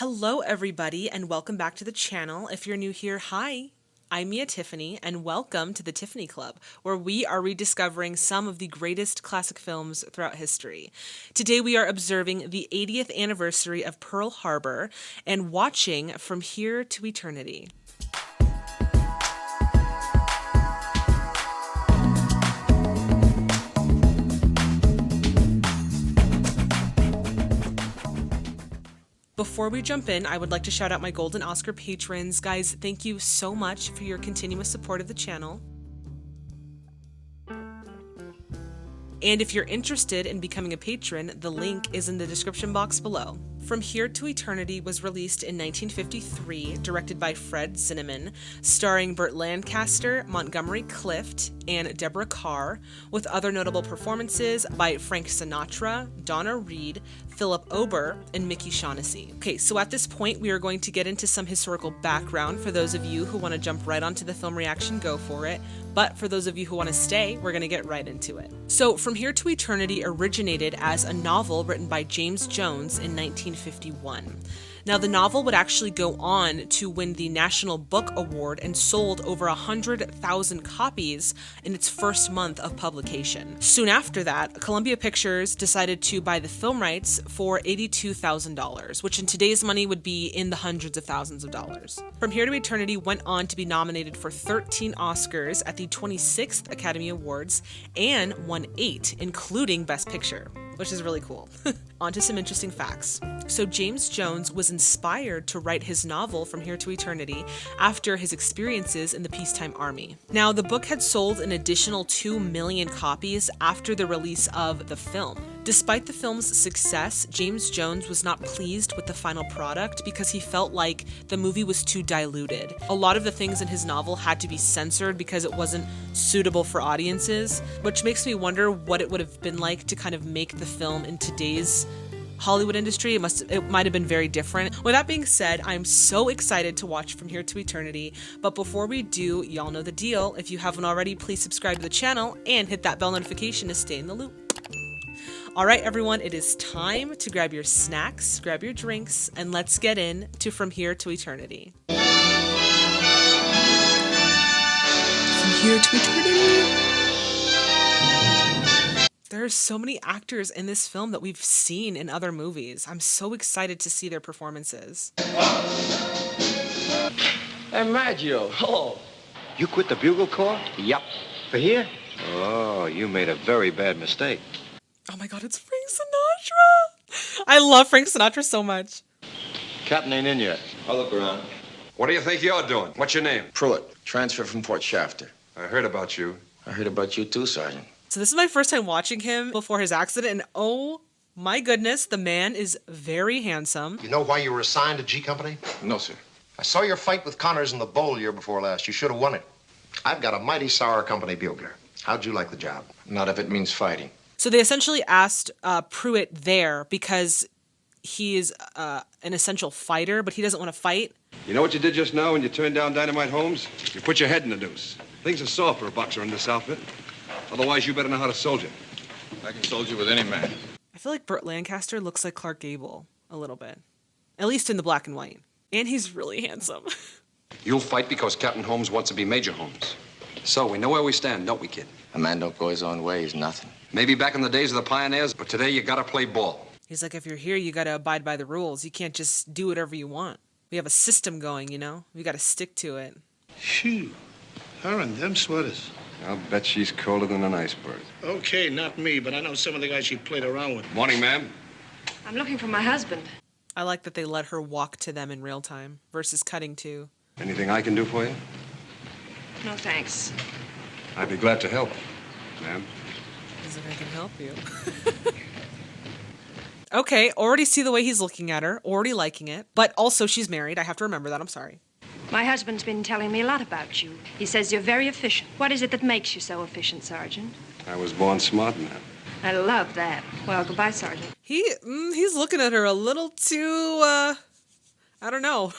Hello everybody and welcome back to the channel. If you're new here, hi, I'm Tiffany and welcome to the Tiffany Club, where we are rediscovering some of the greatest classic films throughout history. Today we are observing the 80th anniversary of Pearl Harbor and watching From Here to Eternity. Before we jump in, I would like to shout out my Golden Oscar patrons. Guys, thank you so much for your continuous support of the channel. And if you're interested in becoming a patron, the link is in the description box below. From Here to Eternity was released in 1953, directed by Fred Zinnemann, starring Burt Lancaster, Montgomery Clift, and Deborah Carr, with other notable performances by Frank Sinatra, Donna Reed, Philip Ober, and Mickey Shaughnessy. Okay, so at this point, we are going to get into some historical background. For those of you who want to jump right onto the film reaction, go for it. But for those of you who want to stay, we're going to get right into it. So, From Here to Eternity originated as a novel written by James Jones in 1951. Now, the novel would actually go on to win the National Book Award and sold over 100,000 copies in its first month of publication. Soon after that, Columbia Pictures decided to buy the film rights for $82,000, which in today's money would be in the hundreds of thousands of dollars. From Here to Eternity went on to be nominated for 13 Oscars at the 26th Academy Awards and won 8, including Best Picture, which is really cool. On to some interesting facts. So James Jones was inspired to write his novel From Here to Eternity after his experiences in the peacetime army. Now, the book had sold an additional 2 million copies after the release of the film. Despite the film's success, James Jones was not pleased with the final product because he felt like the movie was too diluted. A lot of the things in his novel had to be censored because it wasn't suitable for audiences, which makes me wonder what it would have been like to kind of make the film in today's Hollywood industry. It might have been very different. With that being said, I'm so excited to watch From Here to Eternity. But before we do, y'all know the deal. If you haven't already, please subscribe to the channel and hit that bell notification to stay in the loop. All right, everyone, it is time to grab your snacks, grab your drinks, and let's get in to From Here to Eternity. From Here to Eternity. There are so many actors in this film that we've seen in other movies. I'm so excited to see their performances. Hey, Maggio. Oh, you quit the Bugle Corps? Yup. For here? Oh, you made a very bad mistake. Oh my God, it's Frank Sinatra. I love Frank Sinatra so much. Captain ain't in yet. I'll look around. What do you think you're doing? What's your name? Pruitt. Transfer from Fort Shafter. I heard about you. I heard about you too, Sergeant. So this is my first time watching him before his accident, and oh my goodness, the man is very handsome. You know why you were assigned to G Company? No, sir. I saw your fight with Connors in the bowl year before last. You should have won it. I've got a mighty sour company bugler. How'd you like the job? Not if it means fighting. So they essentially asked Pruitt there because he is an essential fighter, but he doesn't want to fight. You know what you did just now when you turned down Dynamite Holmes? You put your head in the noose. Things are soft for a boxer in this outfit. Otherwise, you better know how to soldier. I can soldier with any man. I feel like Burt Lancaster looks like Clark Gable a little bit, at least in the black and white. And he's really handsome. You'll fight because Captain Holmes wants to be Major Holmes. So we know where we stand, don't we, kid? A man don't go his own way, he's nothing. Maybe back in the days of the pioneers, but today you gotta play ball. He's like, if you're here, you gotta abide by the rules. You can't just do whatever you want. We have a system going, you know? We gotta stick to it. Phew, her and them sweaters. I'll bet she's colder than an iceberg. Okay, not me, but I know some of the guys she played around with. Morning, ma'am. I'm looking for my husband. I like that they let her walk to them in real time versus cutting to. Anything I can do for you? No, thanks. I'd be glad to help, ma'am. As if I can help you. Okay, already see the way he's looking at her, already liking it. But also, she's married. I have to remember that. I'm sorry. My husband's been telling me a lot about you. He says you're very efficient. What is it that makes you so efficient, Sergeant? I was born smart, ma'am. I love that. Well, goodbye, Sergeant. He's looking at her a little too, I don't know.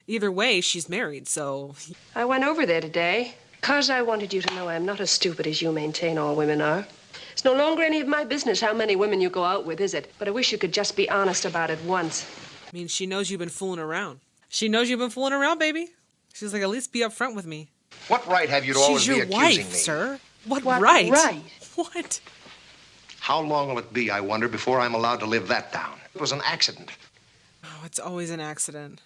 Either way, she's married, so... I went over there today because I wanted you to know I'm not as stupid as you maintain all women are. It's no longer any of my business how many women you go out with, is it? But I wish you could just be honest about it once. I mean, she knows you've been fooling around. She knows you've been fooling around, baby. She's like, at least be upfront with me. What right have you to always She's be your accusing wife, me? sir. What What right? right? What? How long will it be, I wonder, before I'm allowed to live that down? It was an accident. Oh, it's always an accident.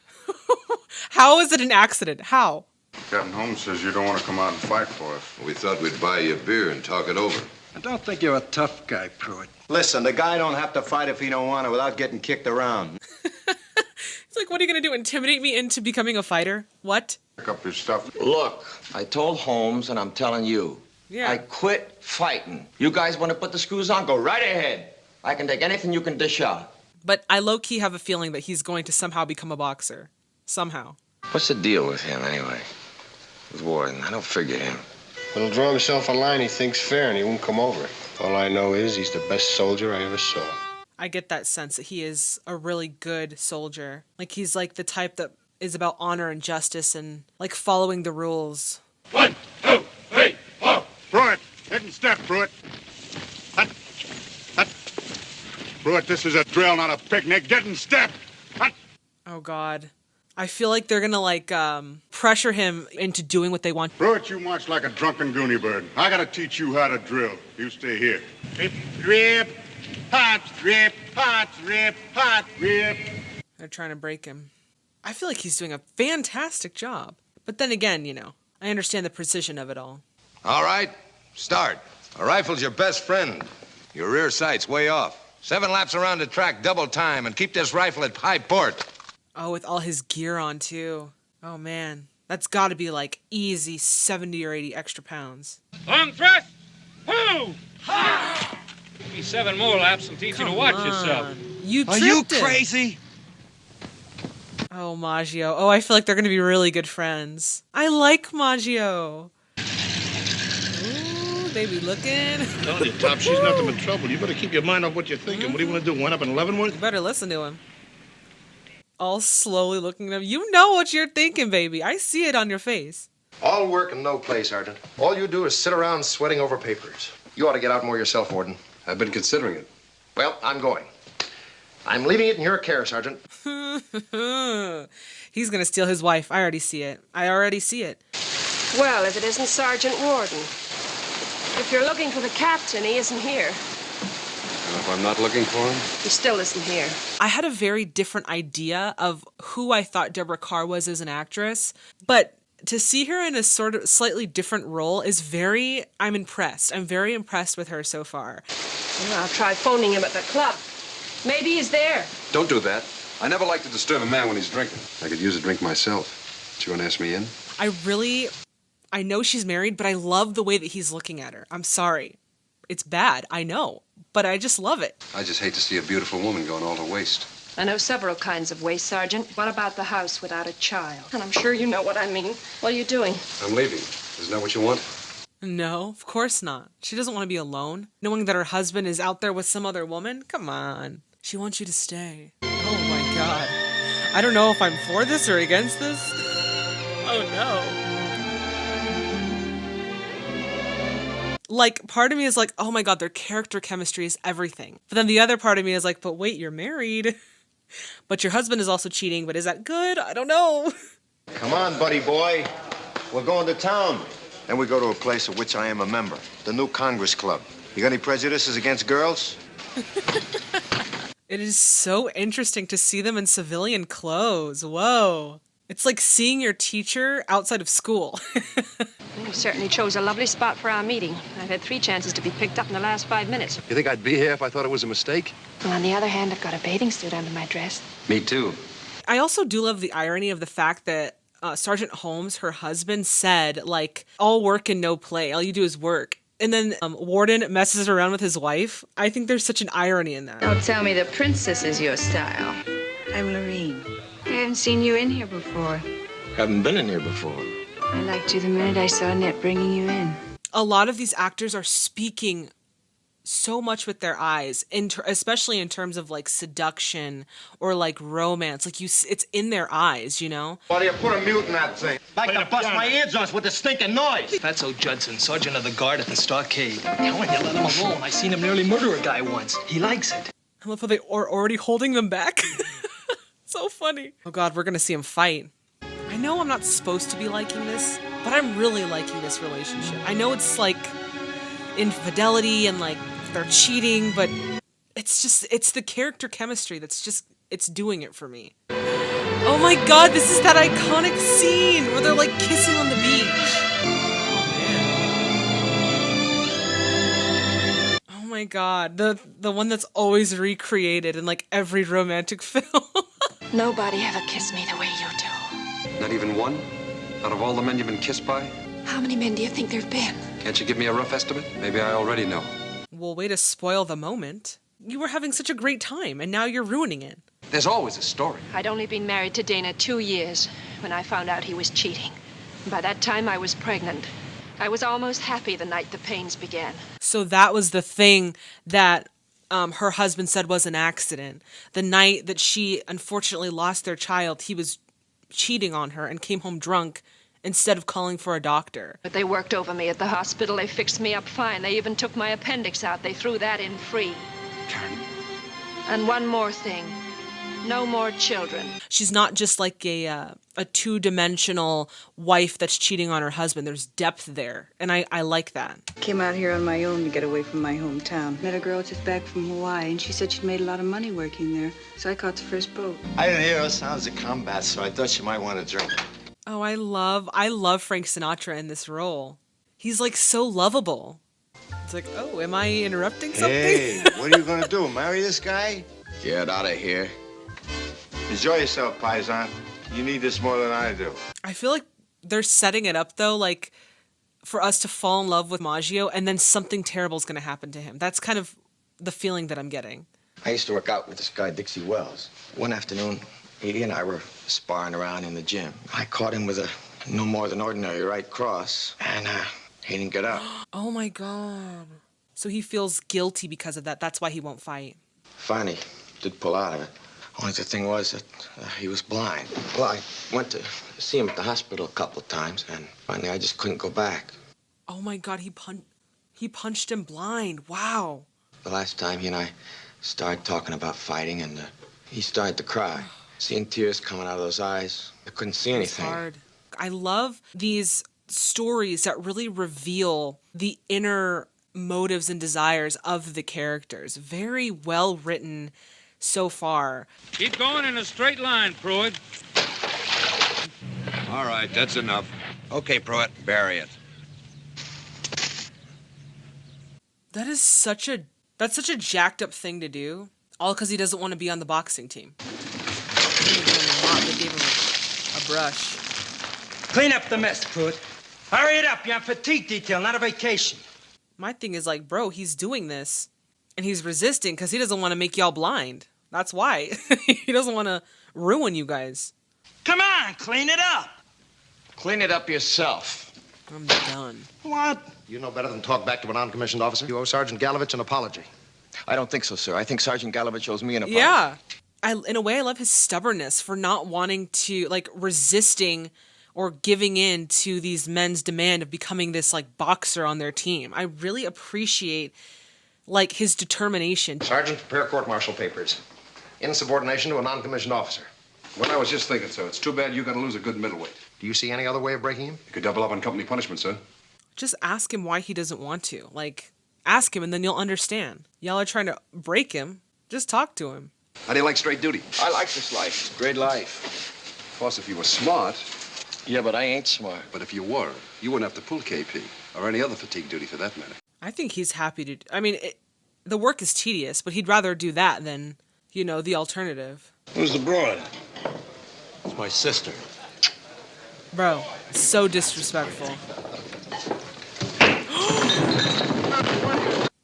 How is it an accident? How? Captain Holmes says you don't want to come out and fight for us. We thought we'd buy you a beer and talk it over. I don't think you're a tough guy, Pruitt. Listen, the guy don't have to fight if he don't want to without getting kicked around. It's like, what are you going to do? Intimidate me into becoming a fighter? What? Pick up your stuff. Look, I told Holmes, and I'm telling you. Yeah. I quit fighting. You guys want to put the screws on? Go right ahead. I can take anything you can dish out. But I low-key have a feeling that he's going to somehow become a boxer. Somehow. What's the deal with him, anyway? With Warden? I don't figure him. When he'll draw himself a line he thinks fair and he won't come over. All I know is he's the best soldier I ever saw. I get that sense that he is a really good soldier. Like, he's like the type that is about honor and justice and, like, following the rules. 1, 2, 3, 4. Pruitt, head and step, Pruitt. Hut, hut. Pruitt, this is a drill, not a picnic. Get in step. Hut. Oh, God. I feel like they're gonna, like, pressure him into doing what they want. Pruitt, you march like a drunken goony bird. I gotta teach you how to drill. You stay here. Rip, rip, hot, rip, hot, rip, hot, rip. They're trying to break him. I feel like he's doing a fantastic job. But then again, you know, I understand the precision of it all. All right, start. A rifle's your best friend. Your rear sight's way off. 7 laps around the track, double time, and keep this rifle at high port. Oh, with all his gear on, too. Oh, man. That's got to be, like, easy 70 or 80 extra pounds. Long thrust! Whoo! Ha! Give me 7 more laps and teach you to watch yourself. You Are you tricked him. crazy? Oh, Maggio. Oh, I feel like they're going to be really good friends. I like Maggio. Ooh, they be looking. I'm telling you, Top, she's nothing but trouble. You better keep your mind off what you're thinking. What do you want to do, wind up in Leavenworth? You better listen to him. All slowly looking at him. You know what you're thinking, baby. I see it on your face. All work and no play, Sergeant. All you do is sit around sweating over papers. You ought to get out more yourself, Warden. I've been considering it. Well, I'm going. I'm leaving it in your care, Sergeant. He's going to steal his wife. I already see it. Well, if it isn't Sergeant Warden. If you're looking for the captain, he isn't here. And if I'm not looking for him? He still isn't here. I had a very different idea of who I thought Deborah Carr was as an actress, but to see her in a sort of slightly different role is I'm impressed. I'm very impressed with her so far. Well, I'll try phoning him at the club. Maybe he's there. Don't do that. I never like to disturb a man when he's drinking. I could use a drink myself. Do you want to ask me in? I know she's married, but I love the way that he's looking at her. I'm sorry. It's bad, I know, but I just love it. I just hate to see a beautiful woman going all to waste. I know several kinds of waste, Sergeant. What about the house without a child? And I'm sure you know what I mean. What are you doing? I'm leaving. Isn't that what you want? No, of course not. She doesn't want to be alone, knowing that her husband is out there with some other woman. Come on. She wants you to stay. Oh my God. I don't know if I'm for this or against this. Oh no. Like, part of me is like, oh my God, their character chemistry is everything. But then the other part of me is like, but wait, you're married. But your husband is also cheating, but is that good? I don't know. Come on, buddy boy. We're going to town. And we go to a place of which I am a member, the new Congress Club. You got any prejudices against girls? It is so interesting to see them in civilian clothes. Whoa. It's like seeing your teacher outside of school. You certainly chose a lovely spot for our meeting. I've had 3 chances to be picked up in the last 5 minutes. You think I'd be here if I thought it was a mistake? Well, on the other hand, I've got a bathing suit under my dress. Me too. I also do love the irony of the fact that Sergeant Holmes, her husband, said, like, all work and no play. All you do is work. And then Warden messes around with his wife. I think there's such an irony in that. Don't tell me the princess is your style. I'm Lorene. I haven't seen you in here before. Haven't been in here before. I liked you the minute I saw Annette bringing you in. A lot of these actors are speaking so much with their eyes, especially in terms of like seduction or like romance. Like it's in their eyes, you know? Why do you put a mute in that thing? Like to bust my ears off with the stinking noise. Fatso Judson, sergeant of the guard at the stockade. Telling you, let him alone. I seen him nearly murder a guy once. He likes it. I love how they are already holding them back. So funny. Oh God, we're gonna see him fight. I know I'm not supposed to be liking this, but I'm really liking this relationship. I know it's like infidelity and like they're cheating, but it's the character chemistry it's doing it for me. Oh my God, this is that iconic scene where they're like kissing on the beach. Oh my God, the one that's always recreated in like every romantic film. Nobody ever kissed me the way you do. Not even one? Out of all the men you've been kissed by? How many men do you think there've been? Can't you give me a rough estimate? Maybe I already know. Well, way to spoil the moment. You were having such a great time, and now you're ruining it. There's always a story. I'd only been married to Dana 2 years when I found out he was cheating. By that time, I was pregnant. I was almost happy the night the pains began. So that was the thing that her husband said was an accident. The night that she unfortunately lost their child, he was cheating on her and came home drunk instead of calling for a doctor. But they worked over me at the hospital. They fixed me up fine. They even took my appendix out. They threw that in free. Karen. And one more thing. No more children. She's not just like a two-dimensional wife that's cheating on her husband. There's depth there, and I like that. Came out here on my own to get away from my hometown. Met a girl just back from Hawaii, and she said she'd made a lot of money working there. So I caught the first boat. I didn't hear those sounds of combat, so I thought you might want a drink. Oh, I love Frank Sinatra in this role. He's like so lovable. It's like, oh, am I interrupting something? Hey, what are you gonna do? Marry this guy? Get out of here. Enjoy yourself, Paisan. You need this more than I do. I feel like they're setting it up, though, like, for us to fall in love with Maggio, and then something terrible is going to happen to him. That's kind of the feeling that I'm getting. I used to work out with this guy, Dixie Wells. One afternoon, Edie and I were sparring around in the gym. I caught him with a no more than ordinary right cross, and he didn't get up. Oh, my God. So he feels guilty because of that. That's why he won't fight. Finally, did pull out of it. Only the thing was that he was blind. Well, I went to see him at the hospital a couple of times, and finally I just couldn't go back. Oh my God, he punched him blind. Wow. The last time he and I started talking about fighting, and he started to cry. Seeing tears coming out of those eyes, I couldn't see anything. It's hard. I love these stories that really reveal the inner motives and desires of the characters. Very well written so far. Keep going in a straight line, Pruitt. All right, that's enough. Okay, Pruitt, bury it. That's such a jacked up thing to do. All because he doesn't want to be on the boxing team. They gave him a brush. Clean up the mess, Pruitt. Hurry it up. You're on fatigue detail, not a vacation. My thing is like, bro, he's doing this and he's resisting because he doesn't want to make y'all blind. That's why. He doesn't want to ruin you guys. Come on, clean it up. Clean it up yourself. I'm done. What? You know better than talk back to a non-commissioned officer. You owe Sergeant Galovich an apology. I don't think so, sir. I think Sergeant Galovich owes me an apology. Yeah. In a way, I love his stubbornness for not wanting to, like, resisting or giving in to these men's demand of becoming this, like, boxer on their team. I really appreciate, like, his determination. Sergeant, prepare court-martial papers. Insubordination to a non-commissioned officer. Well, I was just thinking, sir. It's too bad you got to lose a good middleweight. Do you see any other way of breaking him? You could double up on company punishment, sir. Just ask him why he doesn't want to. Like, ask him and then you'll understand. Y'all are trying to break him. Just talk to him. How do you like straight duty? I like this life. It's a great life. Of course, if you were smart. Yeah, but I ain't smart. But if you were, you wouldn't have to pull KP. Or any other fatigue duty, for that matter. I think he's happy to... I mean, the work is tedious, but he'd rather do that than, you know, the alternative. Who's the broad? It's my sister. Bro, so disrespectful.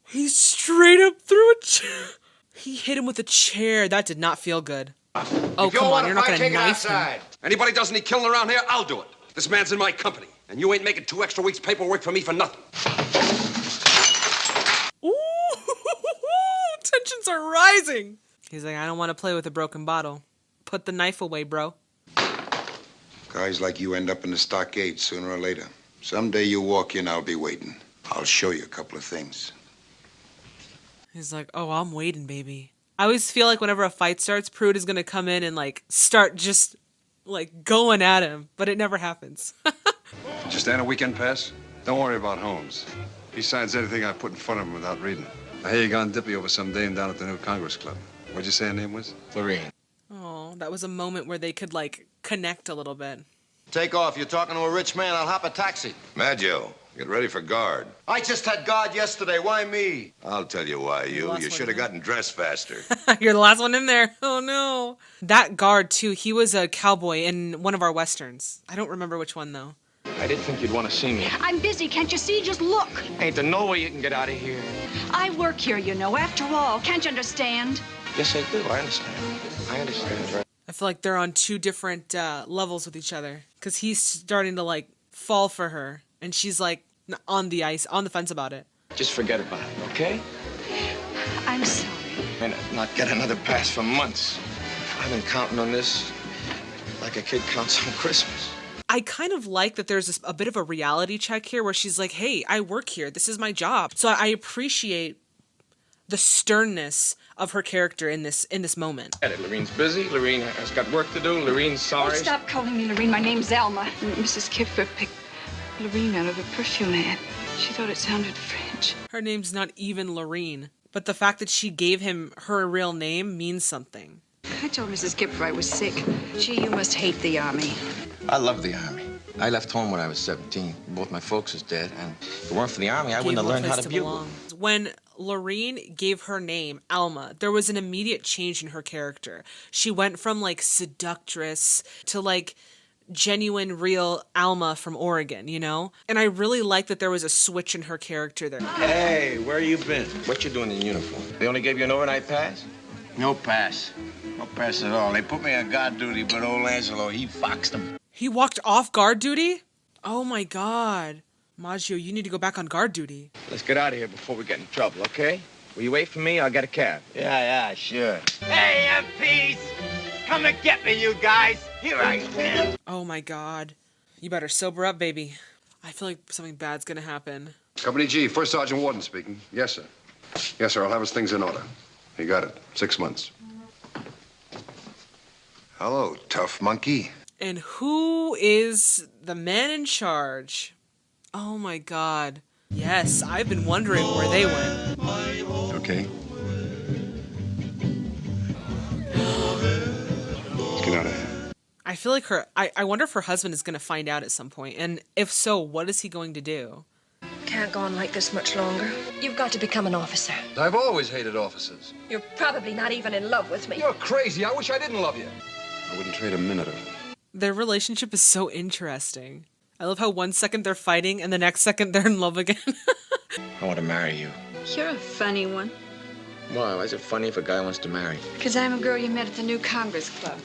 He straight up threw a chair. He hit him with a chair. That did not feel good. Oh, come on, you're not gonna knife him. Anybody does any killing around here, I'll do it. This man's in my company, and you ain't making 2 extra weeks paperwork for me for nothing. Ooh, tensions are rising. He's like, I don't want to play with a broken bottle. Put the knife away, bro. Guys like you end up in the stockade sooner or later. Someday you walk in, I'll be waiting. I'll show you a couple of things. He's like, oh, I'm waiting, baby. I always feel like whenever a fight starts, Pruitt is going to come in and like start just like going at him, but it never happens. Did you stand a weekend pass? Don't worry about Holmes. He signs anything I put in front of him without reading it. I hear you gone dippy over some dame down at the new Congress Club. What'd you say her name was? Lorraine. Oh, that was a moment where they could like connect a little bit. Take off. You're talking to a rich man. I'll hop a taxi. Maggio, get ready for guard. I just had guard yesterday. Why me? I'll tell you why, you should have gotten dressed faster. You're the last one in there. Oh no. That guard too, he was a cowboy in one of our westerns. I don't remember which one though. I didn't think you'd want to see me. I'm busy, can't you see? Just look. Ain't there no way you can get out of here. I work here, you know. After all, can't you understand? Yes, I do. I understand. I understand, right? I feel like they're on two different levels with each other. Because he's starting to like fall for her. And she's like on the fence about it. Just forget about it, okay? I'm sorry. And not get another pass for months. I've been counting on this like a kid counts on Christmas. I kind of like that there's a bit of a reality check here where she's like, hey, I work here. This is my job. So I appreciate the sternness of her character in this moment. Lorene's busy. Lorene has got work to do. Lorene's sorry. Oh, stop calling me Lorene. My name's Elma. Mrs. Kipfer picked Lorene out of a perfume ad. She thought it sounded French. Her name's not even Lorene. But the fact that she gave him her real name means something. I told Mrs. Kipfer I was sick. Gee, you must hate the Army. I love the Army. I left home when I was 17. Both my folks was dead, and if it weren't for the Army, I wouldn't have learned how to bugle. When Lorene gave her name, Alma, there was an immediate change in her character. She went from like seductress to like genuine, real Alma from Oregon, you know? And I really like that there was a switch in her character there. Hey, where you been? What you doing in uniform? They only gave you an overnight pass? No pass. No pass at all. They put me on guard duty, but old Angelo, he foxed them. He walked off guard duty? Oh my God. Maggio, you need to go back on guard duty. Let's get out of here before we get in trouble, okay? Will you wait for me? I'll get a cab. Yeah, sure. Hey, MPs! Come and get me, you guys! Here I am! Oh my God. You better sober up, baby. I feel like something bad's gonna happen. Company G, First Sergeant Warden speaking. Yes, sir. Yes, sir, I'll have his things in order. You got it. 6 months. Hello, tough monkey. And who is the man in charge? Oh my God. Yes, I've been wondering where they went. Okay. Let's get out of here. I feel like I wonder if her husband is going to find out at some point. And if so, what is he going to do? Can't go on like this much longer. You've got to become an officer. I've always hated officers. You're probably not even in love with me. You're crazy. I wish I didn't love you. I wouldn't trade a minute of it. Their relationship is so interesting. I love how one second they're fighting and the next second they're in love again. I want to marry you. You're a funny one. Why is it funny if a guy wants to marry? Because I'm a girl you met at the new Congress Club.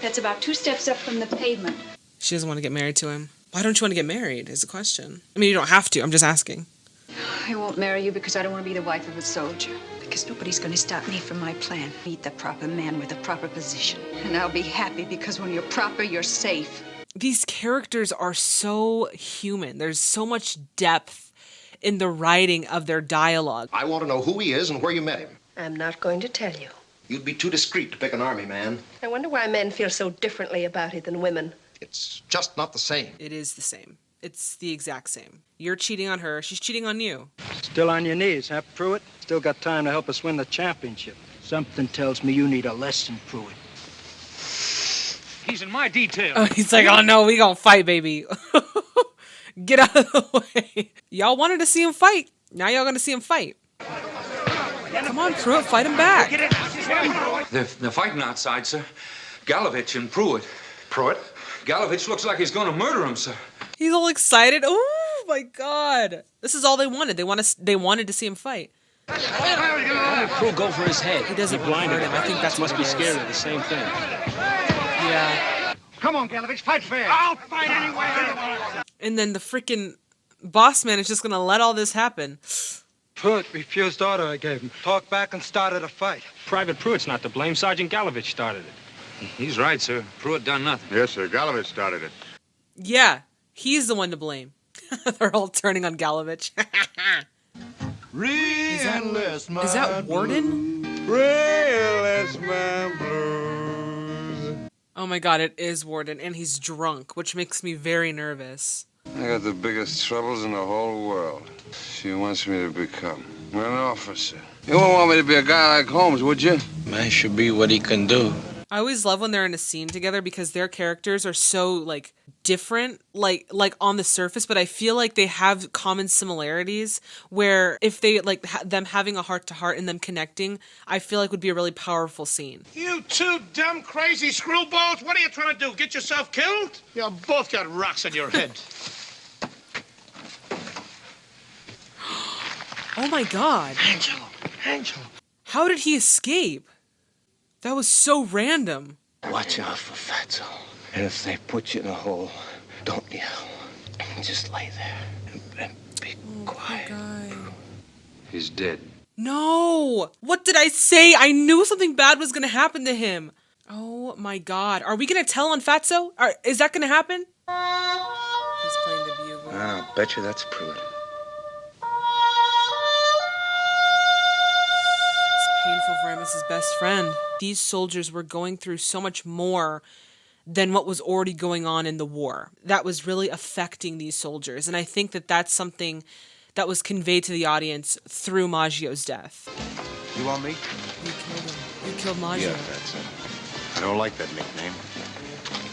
That's about 2 steps up from the pavement. She doesn't want to get married to him. Why don't you want to get married is the question. I mean, you don't have to. I'm just asking. I won't marry you because I don't want to be the wife of a soldier. Because nobody's going to stop me from my plan. Meet the proper man with a proper position. And I'll be happy because when you're proper, you're safe. These characters are so human. There's so much depth in the writing of their dialogue. I want to know who he is and where you met him. I'm not going to tell you. You'd be too discreet to pick an Army man. I wonder why men feel so differently about it than women. It's just not the same. It is the same. It's the exact same. You're cheating on her. She's cheating on you. Still on your knees, huh, Pruitt? Still got time to help us win the championship. Something tells me you need a lesson, Pruitt. He's in my detail. Oh, he's like, oh no, we gonna fight, baby. Get out of the way. Y'all wanted to see him fight. Now y'all gonna see him fight. Come on, Pruitt, fight him back. They're fighting outside, sir. Galovich and Pruitt. Pruitt? Galovich looks like he's gonna murder him, sir. He's all excited. Oh my God. This is all they wanted. They wanted to see him fight. Pruitt go for his head. He doesn't blinded him. I think that's must be scared of the same thing. Yeah. Come on, Galovich, fight fair. I'll fight anyway. And then the freaking boss man is just gonna let all this happen. Pruitt refused the order I gave him. Talked back and started a fight. Private Pruitt's not to blame. Sergeant Galovich started it. He's right, sir. Pruitt done nothing. Yes, sir. Galovich started it. Yeah, he's the one to blame. They're all turning on Galovich. Is that Warden? Realest man blues. Oh my god, it is Warden, and he's drunk, which makes me very nervous. I got the biggest troubles in the whole world. She wants me to become an officer. You won't want me to be a guy like Holmes, would you? Man should be what he can do. I always love when they're in a scene together because their characters are so like different, like on the surface, but I feel like they have common similarities where if they like them having a heart to heart and them connecting, I feel like would be a really powerful scene. You two dumb, crazy screwballs. What are you trying to do? Get yourself killed? You both got rocks on your head. Oh my god. Angelo. How did he escape? That was so random. Watch out for Fatso. And if they put you in a hole, don't yell. Just lay there and be quiet. He's dead. No! What did I say? I knew something bad was gonna happen to him. Oh my god. Are we gonna tell on Fatso? Is that gonna happen? He's playing the bugle. I'll bet you that's Pruitt. Painful for him as his best friend. These soldiers were going through so much more than what was already going on in the war. That was really affecting these soldiers. And I think that that's something that was conveyed to the audience through Maggio's death. You want me? You killed him. You killed Maggio. Yeah, that's it. I don't like that nickname.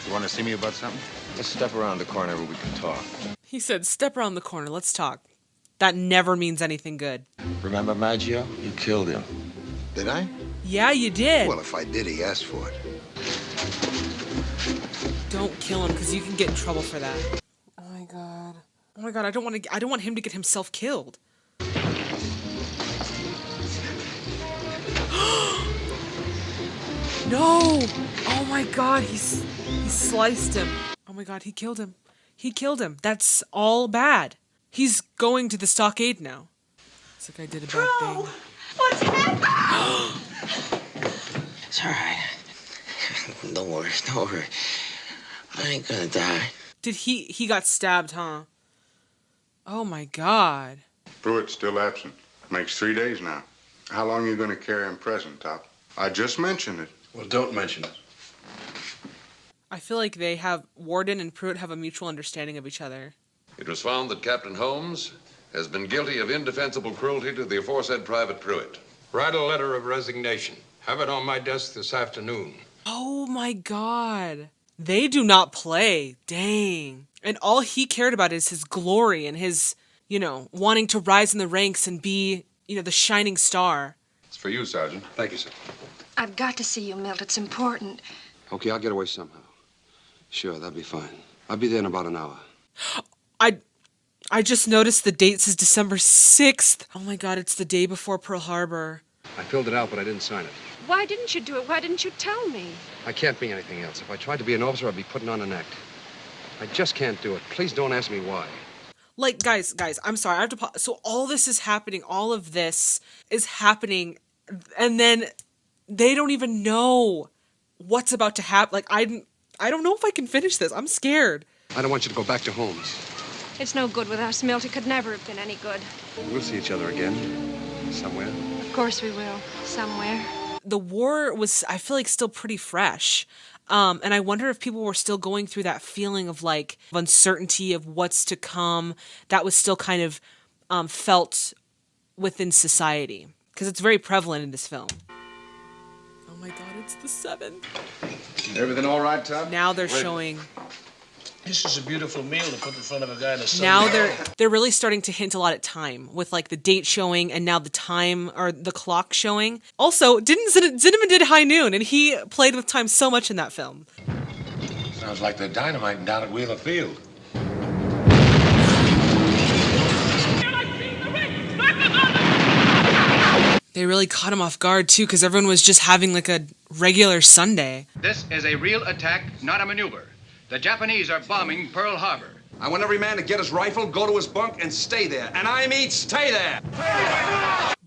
You want to see me about something? Let's step around the corner where we can talk. He said, step around the corner, let's talk. That never means anything good. Remember Maggio? You killed him. Did I? Yeah, you did. Well, if I did, he asked for it. Don't kill him, because you can get in trouble for that. Oh my god. Oh my god, I don't want him to get himself killed. No! Oh my god, he sliced him. Oh my god, he killed him. He killed him. That's all bad. He's going to the stockade now. It's like I did a bad thing. What's happening? It's all right. Don't worry. I ain't gonna die. Did he got stabbed, huh? Oh my god. Pruitt's still absent. Makes 3 days now. How long are you going to carry him present, Top? I just mentioned it. Well, don't mention it. I feel like Warden and Pruitt have a mutual understanding of each other. It was found that Captain Holmes has been guilty of indefensible cruelty to the aforesaid Private Pruitt. Write a letter of resignation. Have it on my desk this afternoon. Oh my god. They do not play. Dang. And all he cared about is his glory and his, wanting to rise in the ranks and be, the shining star. It's for you, Sergeant. Thank you, sir. I've got to see you, Milt. It's important. Okay, I'll get away somehow. Sure, that'll be fine. I'll be there in about an hour. I just noticed the date says December 6th. Oh my god, it's the day before Pearl Harbor. I filled it out, but I didn't sign it. Why didn't you do it? Why didn't you tell me? I can't be anything else. If I tried to be an officer, I'd be putting on an act. I just can't do it. Please don't ask me why. Like, guys, I'm sorry. I have to pause. So all this is happening. All of this is happening. And then they don't even know what's about to happen. Like, I don't know if I can finish this. I'm scared. I don't want you to go back to Holmes. It's no good with us, Milt. It could never have been any good. We'll see each other again. Somewhere. Of course we will. Somewhere. The war was, I feel like, still pretty fresh. And I wonder if people were still going through that feeling of like uncertainty of what's to come. That was still kind of felt within society. Because it's very prevalent in this film. Oh my god, it's the 7th. Everything all right, Tom? Now they're showing... This is a beautiful meal to put in front of a guy in the sun. Now they're really starting to hint a lot at time with like the date showing and now the time or the clock showing. Also, Zinnemann did High Noon and he played with time so much in that film. Sounds like they're dynamiting down at Wheeler Field. They really caught him off guard too because everyone was just having like a regular Sunday. This is a real attack, not a maneuver. The Japanese are bombing Pearl Harbor. I want every man to get his rifle, go to his bunk, and stay there. And I mean stay there.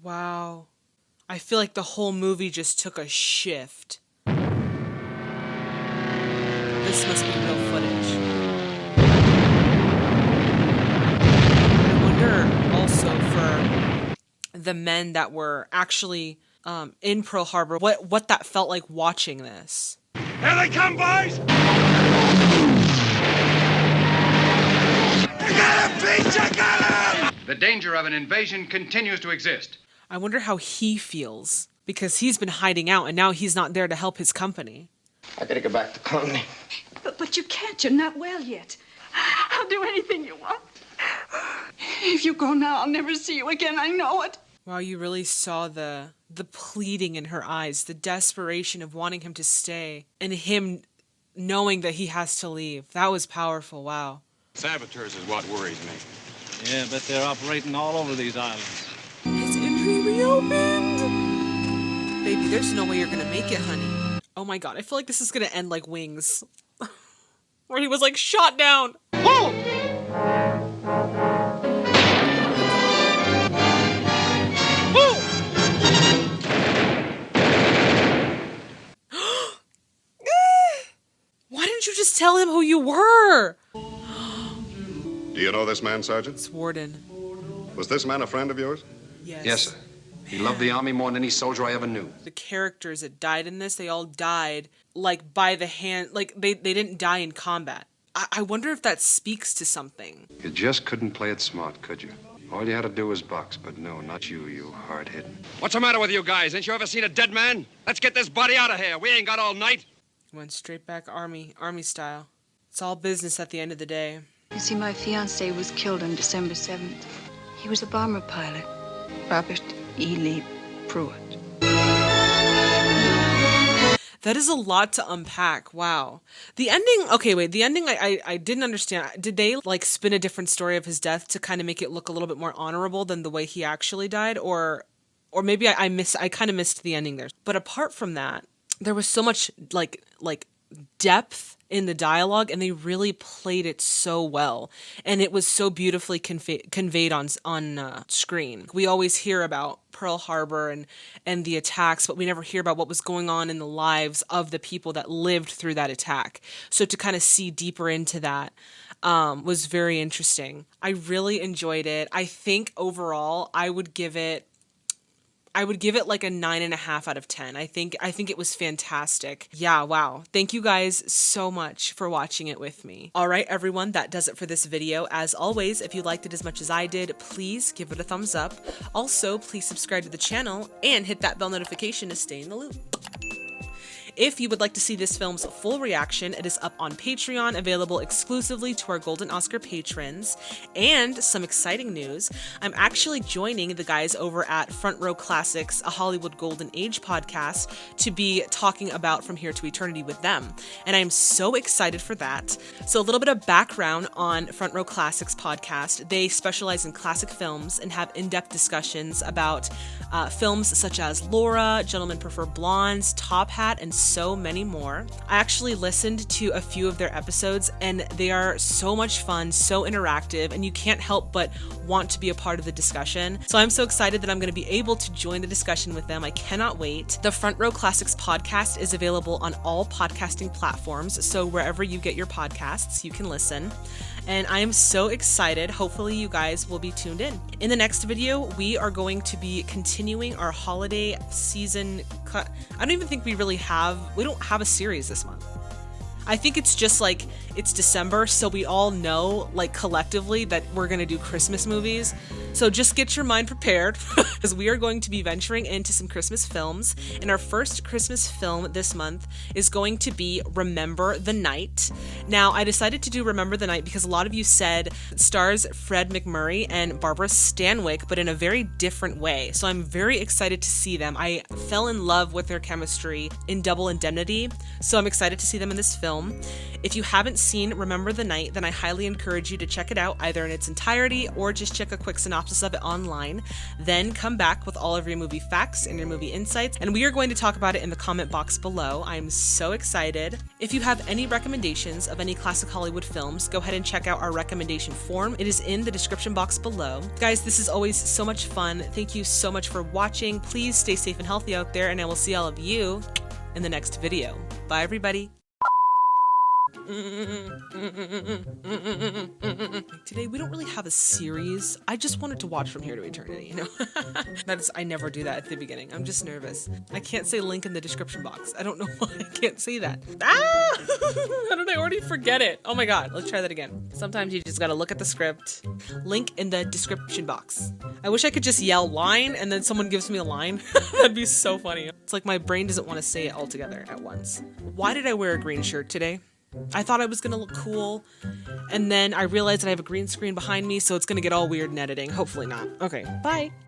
Wow. I feel like the whole movie just took a shift. This must be real footage. I wonder also for the men that were actually in Pearl Harbor, what that felt like watching this. Here they come, boys! You got him, Pete! You got him! The danger of an invasion continues to exist. I wonder how he feels, because he's been hiding out and now he's not there to help his company. I gotta go back to Colombia. But you can't. You're not well yet. I'll do anything you want. If you go now, I'll never see you again. I know it. Wow, you really saw the pleading in her eyes, the desperation of wanting him to stay, and him knowing that he has to leave. That was powerful, wow. Saboteurs is what worries me. Yeah, but they're operating all over these islands. His injury reopened! Baby, there's no way you're gonna make it, honey. Oh my god, I feel like this is gonna end like Wings. Where he was like shot down. Whoa! Why didn't you just tell him who you were? Do you know this man, Sergeant? It's Warden. Was this man a friend of yours? Yes. Yes, sir. He loved the Army more than any soldier I ever knew. The characters that died in this, they all died like by the hand, like they didn't die in combat. I wonder if that speaks to something. You just couldn't play it smart, could you? All you had to do was box, but no, not you, you hard-hitting. What's the matter with you guys? Ain't you ever seen a dead man? Let's get this body out of here. We ain't got all night. Went straight back army style. It's all business at the end of the day. You see, my fiancé was killed on December 7th. He was a bomber pilot, Robert E. Lee Pruitt. That is a lot to unpack. Wow. The ending, okay, wait, the ending I didn't understand. Did they like spin a different story of his death to kind of make it look a little bit more honorable than the way he actually died? Or maybe I kind of missed the ending there. But apart from that, there was so much like depth in the dialogue, and they really played it so well, and it was so beautifully conveyed on screen. We always hear about Pearl Harbor and the attacks, but we never hear about what was going on in the lives of the people that lived through that attack. So to kind of see deeper into that was very interesting. I really enjoyed it. I think overall I would give it like a 9.5 out of 10. I think it was fantastic. Yeah, wow. Thank you guys so much for watching it with me. All right, everyone, that does it for this video. As always, if you liked it as much as I did, please give it a thumbs up. Also, please subscribe to the channel and hit that bell notification to stay in the loop. If you would like to see this film's full reaction, it is up on Patreon, available exclusively to our Golden Oscar patrons. And some exciting news, I'm actually joining the guys over at Front Row Classics, a Hollywood Golden Age podcast, to be talking about From Here to Eternity with them. And I'm so excited for that. So a little bit of background on Front Row Classics podcast. They specialize in classic films and have in-depth discussions about films such as Laura, Gentlemen Prefer Blondes, Top Hat, and so many more. I actually listened to a few of their episodes, and they are so much fun, so interactive, and you can't help but want to be a part of the discussion. So I'm so excited that I'm going to be able to join the discussion with them. I cannot wait. The Front Row Classics podcast is available on all podcasting platforms, so wherever you get your podcasts, you can listen. And I am so excited. Hopefully you guys will be tuned in. In the next video, we are going to be continuing our holiday season cut. I don't even think we don't have a series this month. I think it's just like, it's December, so we all know, like, collectively that we're gonna do Christmas movies. So just get your mind prepared, because we are going to be venturing into some Christmas films. And our first Christmas film this month is going to be Remember the Night. Now, I decided to do Remember the Night because a lot of you said it stars Fred McMurray and Barbara Stanwyck, but in a very different way. So I'm very excited to see them. I fell in love with their chemistry in Double Indemnity, so I'm excited to see them in this film. If you haven't seen Remember the Night, then I highly encourage you to check it out either in its entirety or just check a quick synopsis of it online. Then come back with all of your movie facts and your movie insights, and we are going to talk about it in the comment box below. I'm so excited. If you have any recommendations of any classic Hollywood films, go ahead and check out our recommendation form. It is in the description box below. Guys, this is always so much fun. Thank you so much for watching. Please stay safe and healthy out there, and I will see all of you in the next video. Bye, everybody. Today we don't really have a series. I just wanted to watch From Here to Eternity, you know? I never do that at the beginning. I'm just nervous. I can't say link in the description box. I don't know why I can't say that. Ah! How did I already forget it? Oh my god, let's try that again. Sometimes you just gotta look at the script. Link in the description box. I wish I could just yell line and then someone gives me a line. That'd be so funny. It's like my brain doesn't want to say it all together at once. Why did I wear a green shirt today? I thought I was gonna look cool, and then I realized that I have a green screen behind me, so it's gonna get all weird in editing. Hopefully not. Okay, bye.